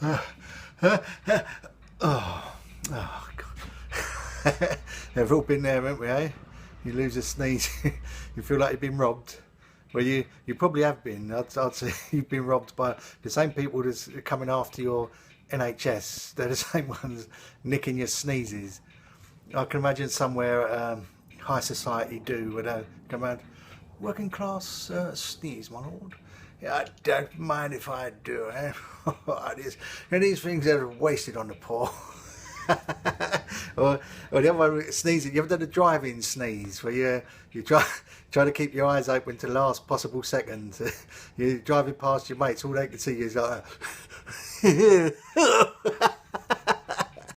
Oh, oh God. We've all been there, haven't we, eh? You lose a sneeze, you feel like you've been robbed. Well, you probably have been. I'd say you've been robbed by the same people that's coming after your NHS. They're the same ones nicking your sneezes. I can imagine somewhere high society do where they come around, working class sneeze, my lord. Yeah, I don't mind if I do. Eh? These things are wasted on the poor. or the other one, sneezing. You ever done a drive-in sneeze where you try to keep your eyes open to the last possible second? You're driving past your mates, all they can see is like